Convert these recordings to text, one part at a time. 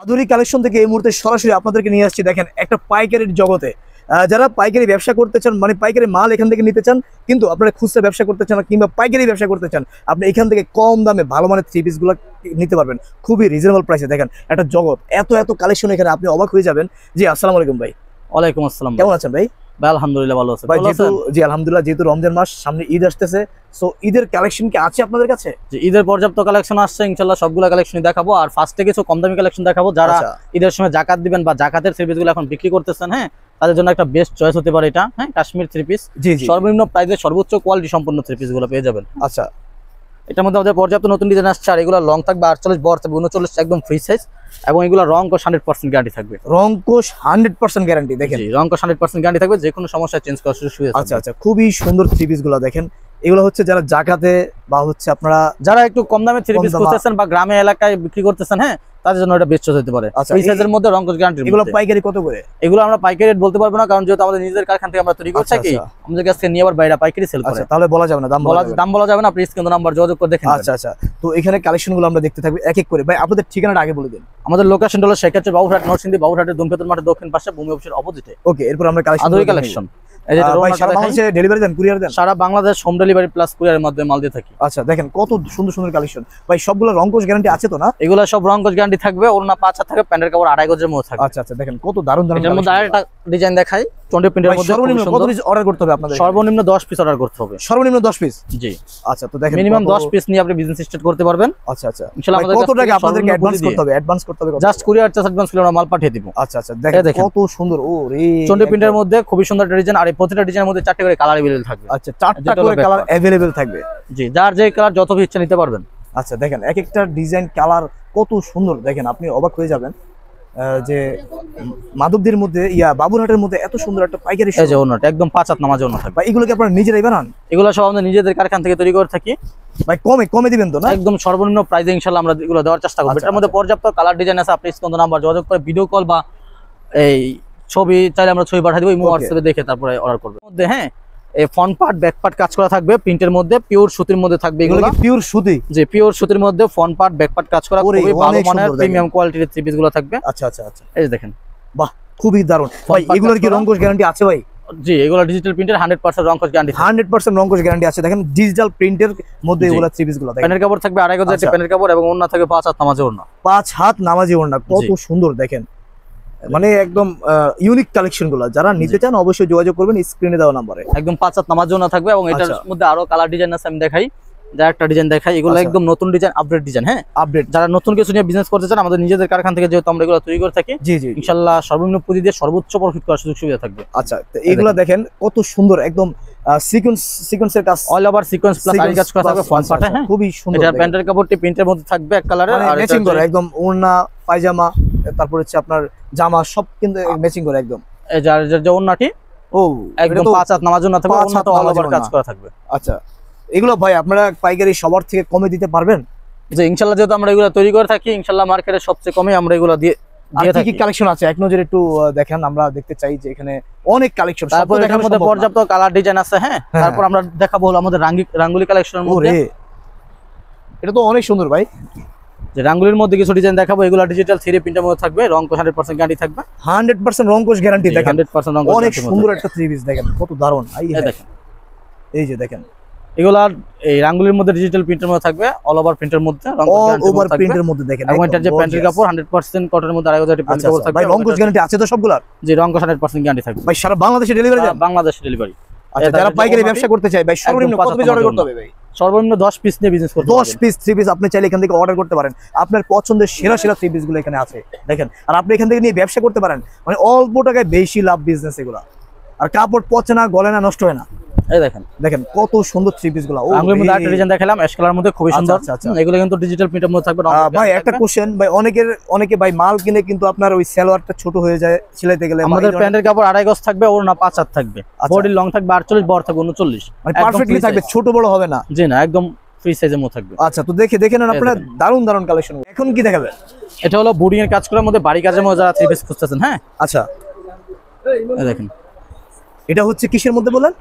আধুনিক কালেকশন থেকে এই মুহূর্তে সরাসরি আপনাদেরকে নিয়ে আসছি। দেখেন একটা পাইকারির জগতে যারা পাইকারি ব্যবসা করতে চান, মানে পাইকারি মাল এখান থেকে নিতে চান, কিন্তু আপনারা খুচরা ব্যবসা করতে চান কিংবা পাইকারি ব্যবসা করতে চান, আপনি এখান থেকে কম দামে ভালো মানের থ্রি পিসগুলো নিতে পারবেন খুবই রিজনেবল প্রাইসে। দেখেন একটা জগৎ, এত এত কালেকশন এখানে, আপনি অবাক হয়ে যাবেন। জি আসসালামু আলাইকুম ভাই। ওয়ালাইকুম আসসালাম। কেমন আছেন ভাই? ভাই আলহামদুলিল্লাহ ভালো আছি ভাই। জি আলহামদুলিল্লাহ, যেহেতু রমজান মাস সামনে, ঈদ আসতেছে, সো ঈদের কালেকশন কি আছে আপনাদের কাছে? যে ঈদের পর্যাপ্ত কালেকশন আসছে, ইনশাআল্লাহ সবগুলো কালেকশনই দেখাবো। আর ফার্স্টে কিছু কম দামি কালেকশন দেখাবো, যারা ঈদের সময় জাকাত দিবেন বা জাকাতের থ্রি পিসগুলো এখন বিক্রি করতেছেন, হ্যাঁ, তাদের জন্য একটা বেস্ট চয়েস হতে পারে এটা। হ্যাঁ, কাশ্মীর থ্রি পিস সর্বনিম্ন প্রাইসে সর্বোচ্চ কোয়ালিটি সম্পন্ন থ্রি পিসগুলো পেয়ে যাবেন। আচ্ছা, এটার মধ্যে আমাদের পর্যাপ্ত নতুন ডিজাইন আসছে, আর এগুলো লং থাকবে 48, বড় থাকবে 39, একদম ফ্রি সাইজ, এবং এগুলো রং কোশ 100% গ্যারান্টি থাকবে। রং কোশ 100% গ্যারান্টি। দেখেন রং কোশ 100% গ্যারান্টি থাকবে, যে কোনো সমস্যা চেঞ্জ করার সুযোগ সুবিধা। আচ্ছা আচ্ছা, খুবই সুন্দর থ্রি পিস গুলো দেখেন। এগুলো হচ্ছে যারা জাকাতে বা হচ্ছে আপনারা যারা একটু কম দামে থ্রি পিস করতেছেন বা গ্রামে এলাকায় বিক্রি করতেছেন, হ্যাঁ, তাদের জন্য এটা বেস্ট হতে পারে। ফ্রি সাইজের মধ্যে রং কোশ গ্যারান্টি। এগুলো পাইকারি কত করে? এগুলো আমরা পাইকারি রেট বলতে পারবো না, কারণ যেহেতু আমাদের নিজেদের কারখানা থেকে আমরা তৈরি করছি, কি আমাদের কাছে নিয়ে আবার বাইরে পাইকারি সেল করে। তাহলে বলা যাবে না, দাম বলা যাবে না। আপনি স্ক্রিন নাম্বার যোগাযোগ করে দেখেন। আচ্ছা আচ্ছা, তো এখানে কালেকশন গুলো আমরা দেখতে থাকবো এক এক করে। ভাই আপনাদের ঠিকানাটা আগে বলে দিন। আমাদের লোকেশন হলো শেখাচ্ছে বাবুরহাট, নরসিংদী বাবুরহাটের দুমফেতুল মাঠের দক্ষিণ পাশে ভূমি অফিসের অপোজিটে। ওকে, এরপর আমরা কালেকশন সারা বাংলাদেশ হোম ডেলিভারি প্লাস কুরিয়ারের মাধ্যমে মাল দিয়ে থাকি। আচ্ছা, দেখেন কত সুন্দর সুন্দর কালেকশন। ভাই সবগুলো রং কোশ গ্যারান্টি আছে তো না? এগুলো সব রং কোশ গ্যারান্টি থাকবে। ওড়না 5 হাত থাকবে, প্যান্টের কাপড় 2.5 গজের মধ্যে থাকবে। আচ্ছা আচ্ছা, দেখেন কত দারুণ দারুণ। এর মধ্যে আরেকটা ডিজাইন দেখাই, 20 প্রিন্টের মধ্যে। সর্বনিম্ন কত পিস অর্ডার করতে হবে আপনাদের? সর্বনিম্ন 10 পিস অর্ডার করতে হবে। সর্বনিম্ন 10 পিস? জি। আচ্ছা, তো দেখেন মিনিমাম 10 পিস নিয়ে আপনি বিজনেস স্টার্ট করতে পারবেন। আচ্ছা আচ্ছা, ইনশাআল্লাহ আমাদের কত টাকা আপনাদেরকে অ্যাডভান্স করতে হবে? অ্যাডভান্স করতে হবে জাস্ট কুরিয়ার চার্জ অ্যাডভান্স করে আমরা মাল পাঠিয়ে দিব। আচ্ছা আচ্ছা, দেখেন কত সুন্দর। ও রে, 20 প্রিন্টের মধ্যে খুবই সুন্দর ডিজাইন, আর এই প্রতিটা ডিজাইনের মধ্যে 4টা করে কালার अवेलेबल থাকবে। আচ্ছা, 4টা করে কালার अवेलेबल থাকবে। জি, যার যে কালার যত ইচ্ছা নিতে পারবেন। আচ্ছা, দেখেন এক একটা ডিজাইন কালার কত সুন্দর। দেখেন আপনি অবাক হয়ে যাবেন যে মাধবদের মধ্যে বাবুরহাটের মধ্যে এত সুন্দর একটা পাইকারি এই যে ওনাটা একদম 5 হাত নামাজ ওনা থাকবে। এগুলো কি আপনারা নিজেরাই বানান? এগুলো সব আমরা নিজেদের কারখানা থেকে তৈরি করে থাকি। ভাই কমে দিবেন তো না? একদম সর্বনিম্ন প্রাইসে ইনশাআল্লাহ আমরা এগুলো দেওয়ার চেষ্টা করব। এর মধ্যে পর্যাপ্ত কালার ডিজাইন আছে, আপনি স্ক্রিন নাম্বার যোগাযোগ করে ভিডিও কল বা এই ছবি চাইলে আমরা ছবি পাঠিয়ে দেব, ইমো হোয়াটসঅ্যাপে দেখে তারপরে অর্ডার করবেন। মধ্যে হ্যাঁ, এই ফ্রন্ট পার্ট ব্যাক পার্ট কাজ করা থাকবে, প্রিন্টের মধ্যে পিওর সুতির মধ্যে থাকবে। এগুলো কি পিওর সুতি? জি, পিওর সুতির মধ্যে ফ্রন্ট পার্ট ব্যাক পার্ট কাজ করা, খুবই ভালো মানের প্রিমিয়াম কোয়ালিটির থ্রি পিস গুলো থাকবে। আচ্ছা আচ্ছা আচ্ছা, এই দেখেন, বাহ খুবই দারুণ। ভাই এগুলোর কি রং কোশ গ্যারান্টি আছে ভাই? জি, এগুলো ডিজিটাল প্রিন্টের 100% রং কোশ গ্যারান্টি। 100% রং কোশ গ্যারান্টি আছে। দেখেন ডিজিটাল প্রিন্টের মধ্যে এগুলো থ্রি পিস গুলো। দেখেন প্যান্টের কাপড় থাকবে 2.5 গজের প্যান্টের কাপড়, এবং ওড়না থাকবে 5 হাত নামাজি ওড়না। 5 হাত নামাজি ওড়না, কত সুন্দর। দেখেন মানে একদম ইউনিক কালেকশন গুলো। যারা নিতে চান অবশ্যই যোগাযোগ করবেন স্ক্রিনে দেওয়া নম্বরে। একদম 5 হাত নামাজি ওড়না থাকবে, এবং এটার মধ্যে আরো কালার ডিজাইন আছে, আমি দেখাই। যা একটা ডিজাইন দেখাই, এগুলো একদম নতুন ডিজাইন, আপডেট ডিজাইন। হ্যাঁ, আপডেট। যারা নতুন কিছু নিয়ে বিজনেস করতে চান, আমাদের নিজেদের কারখানা থেকে যেহেতু আমরা এগুলো তৈরি করে থাকি, জি জি, ইনশাআল্লাহ সর্বনিম্ন পুঁজি দিয়ে সর্বোচ্চ প্রফিট করার সুযোগ সুবিধা থাকবে। আচ্ছা, তো এগুলো দেখেন কত সুন্দর, একদম সিকোয়েন্সের কাজ, অল ওভার সিকোয়েন্স প্লাস আরি কাজ করা থাকবে ফ্রন্ট পার্টে। হ্যাঁ, খুবই সুন্দর। এটা প্যান্টের কাপড়টি প্রিন্টের মধ্যে থাকবে এক কালারের, আর ম্যাচিং করে একদম ওড়না পায়জামা, তারপর হচ্ছে আপনার জামা সব কিন্তু ম্যাচিং করে একদম। এই যার যে ওড়নাটি একদম 5 হাত নামাজ ওড়না থাকবে, ওড়নাটা অল ওভার কাজ করা থাকবে। আচ্ছা, এগুলো ভাই আপনারা পাইকারি সবার থেকে কমে দিতে পারবেন? যে ইনশাআল্লাহ যেহেতু আমরা এগুলো তৈরি করে থাকি, ইনশাআল্লাহ মার্কেটে সবচেয়ে কমে আমরা এগুলো দিয়ে থাকি। কি কালেকশন আছে এক নজরে একটু দেখেন, আমরা দেখতে চাই যে এখানে অনেক কালেকশন। তারপর এর মধ্যে পর্যাপ্ত কালার ডিজাইন আছে। হ্যাঁ, তারপর আমরা দেখাবো আমাদের রাঙ্গুলি কালেকশনের মধ্যে। এটা তো অনেক সুন্দর ভাই। যে রাঙ্গুলির মধ্যে কিছু ডিজাইন দেখাবো, এগুলো ডিজিটাল 3D প্রিন্টের মধ্যে থাকবে, রং কোশ 100% গ্যারান্টি থাকবে। 100% রং কোশ গ্যারান্টি। দেখেন 100% রং কোশ, অনেক সুন্দর একটা থ্রি পিস। দেখেন কত দারুণ। এই দেখেন, এই যে দেখেন, এগুলা এই রাঙ্গুলির মধ্যে ডিজিটাল প্রিন্টের মধ্যে থাকবে, অল ওভার প্রিন্টের মধ্যে, অল ওভার প্রিন্টের মধ্যে। দেখেন এবং এটা যে প্যান্টের কাপড় 100% কটনের মধ্যে 2.5 গজের প্যান্টের কাপড় থাকবে। ভাই রং কোশ গ্যারান্টি আছে তো সবগুলার? জি, রং কোশ 100% গ্যারান্টি থাকবে। ভাই সারা বাংলাদেশে ডেলিভারি দেন? বাংলাদেশে ডেলিভারি। আচ্ছা, যারা পাইকারি ব্যবসা করতে চায় ভাই সর্বনিম্ন কত পিস অর্ডার করতে হবে ভাই? সর্বনিম্ন 10 পিস নিয়ে বিজনেস করতে 10 পিস থ্রি পিস আপনি চাইলে এখান থেকে অর্ডার করতে পারেন। আপনার পছন্দের সেরা সেরা থ্রি পিস গুলো এখানে আছে দেখেন, আর আপনি এখান থেকে নিয়ে ব্যবসা করতে পারেন, মানে অল্প টাকায় বেশি লাভ বিজনেস এগুলা। আর কাপড় পচে না, গলে না, নষ্ট হয় না। এই দেখেন, দেখেন কত সুন্দর থ্রি পিস গুলো। আঙ্গুলের মধ্যে একটা ডিজাইন দেখালাম, অ্যাশ কালারের মধ্যে খুবই সুন্দর। এগুলো কিন্তু ডিজিটাল প্রিন্টের মধ্যে থাকবে। ভাই একটা কোশ্চেন ভাই, অনেকে ভাই মাল কিনে কিন্তু আপনার ওই সালোয়ারটা ছোট হয়ে যায় সিলাইতে গেলে। আমাদের প্যান্টের কাপড় 2.5 গজ থাকবে, ওড়না 5 হাত থাকবে, বডি লং থাকবে 48, বড় থাকবে 39, মানে পারফেক্টলি থাকবে, ছোট বড় হবে না। জি না, একদম ফ্রি সাইজের মধ্যে থাকবে। আচ্ছা, তো দেখে নেন আপনারা দারুণ দারুণ কালেকশন। এখন কি দেখাবেন? এটা হলো বোর্ডিং এর কাজ করার মধ্যে, বাড়ি কাজের মধ্যে যারা থ্রি পিস খুঁজতেছেন। হ্যাঁ, আচ্ছা, এই দেখেন, এটা হচ্ছে কিসের মধ্যে বলেন?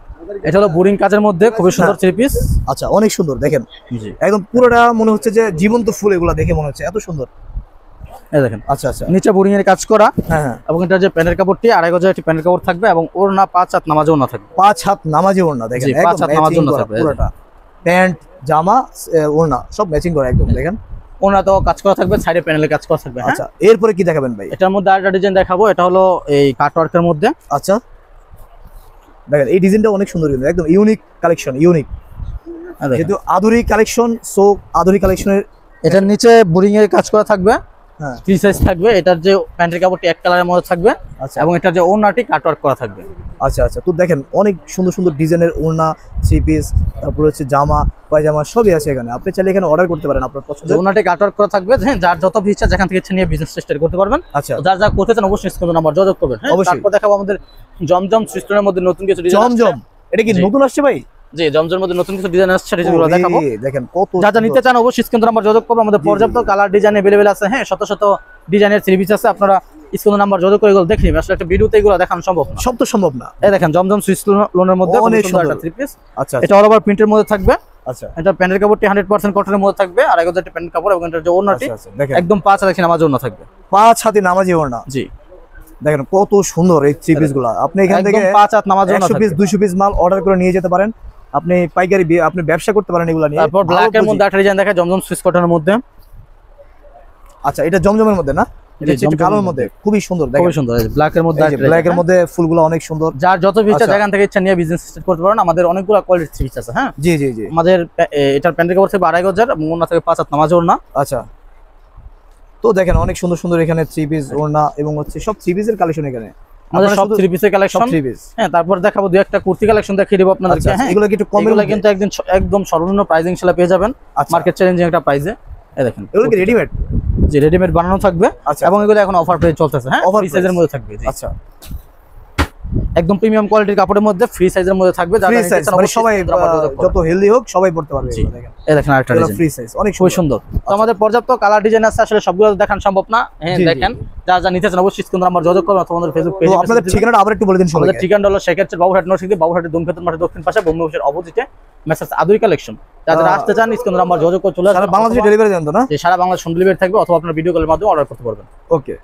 এটা হলো বোরিং কাজের মধ্যে খুবই সুন্দর থ্রি পিস। আচ্ছা, অনেক সুন্দর। দেখেন একদম পুরোটা মনে হচ্ছে যে জীবন্ত ফুল, এগুলা দেখে মনে হচ্ছে এত সুন্দর। এই দেখেন আচ্ছা আচ্ছা, নিচে বোরিং এর কাজ করা, হ্যাঁ হ্যাঁ, এবং এটা যে প্যানের কাপড়টি 2.5 গজের একটি প্যানের কাপড় থাকবে, এবং ওড়না 5 হাত নামাজে ওড়না থাকবে। 5 হাত নামাজি ওড়না দেখেন, জি, 5 একদম হাত নামাজি ম্যাচিং ওড়না করা থাকবে, পুরোটা, প্যান্ট জামা ওড়না সব ম্যাচিং করা একদম দেখেন। ওড়না তো কাজ করা থাকবে, সাইডে প্যানেলে কাজ করা থাকবে। হ্যাঁ, আচ্ছা, এরপরে কি দেখাবেন ভাই? এটার মধ্যে আরেকটা ডিজাইন দেখাবো, এটা হলো এই কাটওয়ার্কের মধ্যে। আচ্ছা, দেখেন এই ডিজাইনটা অনেক সুন্দর, কিন্তু একদম ইউনিক কালেকশন, ইউনিক যেহেতু আধুনিক কালেকশন, সো আধুনিক কালেকশনের এটার নিচে বোরিং এর কাজ করা থাকবে, হ্যাঁ ফ্রি সাইজ থাকবে। এটার যে প্যান্টের কাপড়টি এক কালারের মধ্যে থাকবে, আচ্ছা এবং এটার যে ওড়নাটি কাটওয়ার্ক করা থাকবে। আচ্ছা আচ্ছা, তো দেখেন অনেক সুন্দর সুন্দর ডিজাইনের ওড়না, থ্রি পিস, তারপর হচ্ছে জামা পায়জামা সবই আছে এখানে। আপনি চাইলে এখানে অর্ডার করতে পারেন আপনার যে পছন্দের। ওড়নাটি কাটওয়ার্ক করা থাকবে, হ্যাঁ, যার যত ইচ্ছা যেখান থেকে ইচ্ছা নিয়ে বিজনেস স্টার্ট করতে পারবেন। আচ্ছা, তো যার যা করতে চান অবশ্যই স্ক্রিনে নাম্বার যোগাযোগ করবেন। হ্যাঁ, অবশ্যই। তারপর দেখাবো আমাদের জমজম সিস্টেমের মধ্যে নতুন কিছু ডিজাইন জমজম, এটা কি জি। নতুন আসছে ভাই? জি, জমজমের মধ্যে নতুন কিছু ডিজাইন আসছে, সেগুলো দেখাবো। দেখেন কত যা যা নিতে চান অবশ্যই স্ক্রিনে নাম্বার যোগাযোগ করবেন। আমাদের জি, পর্যাপ্ত কালার ডিজাইন अवेलेबल আছে। হ্যাঁ, শত শত ডিজাইনের থ্রি পিস আছে, আপনারা স্ক্রিনে নাম্বার যোগাযোগ করে এগুলো দেখে নিন। আসলে একটা ভিডিওতে এগুলো দেখানো সম্ভব না, সব তো সম্ভব না। এই দেখেন জমজম সুইস লোনের মধ্যে অনেক অনেক সুন্দর সুন্দর। একটা থ্রি পিস। আচ্ছা এটা অল ওভার প্রিন্টের মধ্যে থাকবে। আচ্ছা এটা প্যান্টের কাপড়টি 100% কটনের মধ্যে থাকবে, আর এগুলো একটা প্যান্টের কাপড়, এবং এটার যে ওড়নাটি আচ্ছা, আচ্ছা, দেখেন একদম 5 হাত নামাজ ওড়না থাকবে। 5 হাতি নামাজি ওড়না, জি, দেখেন কত সুন্দর এই থ্রি পিস গুলা। আপনি এখান থেকে একদম 5 হাত নামাজ ওড়না 100 পিস থাকবে। 200 পিস মাল অর্ডার করে নিয়ে যেতে পারেন। আপনি পাইকারি আপনি ব্যবসা করতে পারেন এগুলা নিয়ে। তারপর ব্ল্যাক এর মধ্যে একটা ডিজাইন দেখা, জমজম সুইস কটনের মধ্যে। আচ্ছা, এটা জমজমের মধ্যে না, এটা হচ্ছে একটু জমজমের কালোর মধ্যে, খুবই সুন্দর দেখেন। খুবই সুন্দর, ব্ল্যাক এর মধ্যে একটা ব্ল্যাক এর design, মধ্যে ফুলগুলো অনেক সুন্দর। যার যত ইচ্ছা আচ্ছা। যেখান থেকে ইচ্ছা নিয়ে বিজনেস স্টার্ট করতে পারেন। আমাদের অনেকগুলো কোয়ালিটির থ্রি পিস আছে। হ্যাঁ, জি জি জি, আমাদের এটার প্যান্টের কাপড় থেকে 2.5 গজের, এবং ওড়না থেকে 5 হাত নামাজ ওড়না। আচ্ছা, তো দেখেন অনেক সুন্দর সুন্দর এখানে থ্রি পিস ওড়না, এবং হচ্ছে সব থ্রি পিসের কালেকশন এখানে। আমাদের সব থ্রি পিসের কালেকশন। থ্রি পিস, হ্যাঁ, তারপর দেখাবো দুই একটা কুর্তি কালেকশন দেখিয়ে দেবো আপনাদেরকে। আচ্ছা, হ্যাঁ, এগুলো কি একটু কমের এগুলো মধ্যে? কিন্তু একদম সর্বনিম্ন প্রাইসিং সেলা পেয়ে যাবেন, আচ্ছা, মার্কেট চ্যালেঞ্জিং একটা প্রাইসে। এই দেখেন এগুলো কি রেডিমেড? যে রেডিমেড বানানো থাকবে, আচ্ছা, এবং এগুলো এখন অফার প্রাইস চলতেছে। হ্যাঁ, Offer ফ্রি সাইজের price। মধ্যে থাকবে। জি, আচ্ছা, একদম প্রিমিয়াম কোয়ালিটির কাপড়ের মধ্যে ফ্রি সাইজের মধ্যে থাকবে। যারা ফ্রি নিতে সাইজ চান মানে অবশ্যই সবাই স্ক্রিনে নাম্বার যোগাযোগ করবেন। যত হেলদি হোক সবাই পড়তে পারবে জি। এগুলো দেখেন। এই দেখেন আরেকটা এগুলো ডিজাইন, ফ্রি সাইজ, অনেক খুবই সুন্দর। তো আমাদের পর্যাপ্ত কালার ডিজাইন আছে, আসলে সবগুলো দেখান সম্ভব না। হ্যাঁ, জি, জি। দেখেন যা নিতে চান অবশ্যই স্ক্রিনে নাম্বার যোগাযোগ করবেন, অথবা আমাদের ফেসবুক তো পেজে। আপনাদের ঠিকানাটা আবার একটু বলে দিন আমাদের সবাইকে। ঠিকানা হলো শেখারচর বাবুরহাট নরসিংদী, বাবুরহাটের দমখেতন মাঠের দক্ষিণ পাশে, বোম্বে অফিসের অপোজিটে মেসার্স আদুরি কালেকশন। যারা আসতে চান স্ক্রিনে নাম্বার যোগাযোগ করে চলে সারা আসবেন। বাংলাদেশে ডেলিভারি দেন তো না? সারা বাংলা হোম ডেলিভারি থাকবে, অথবা আপনার ভিডিও কলের মাধ্যমে অর্ডার করতে পারবেন। ওকে।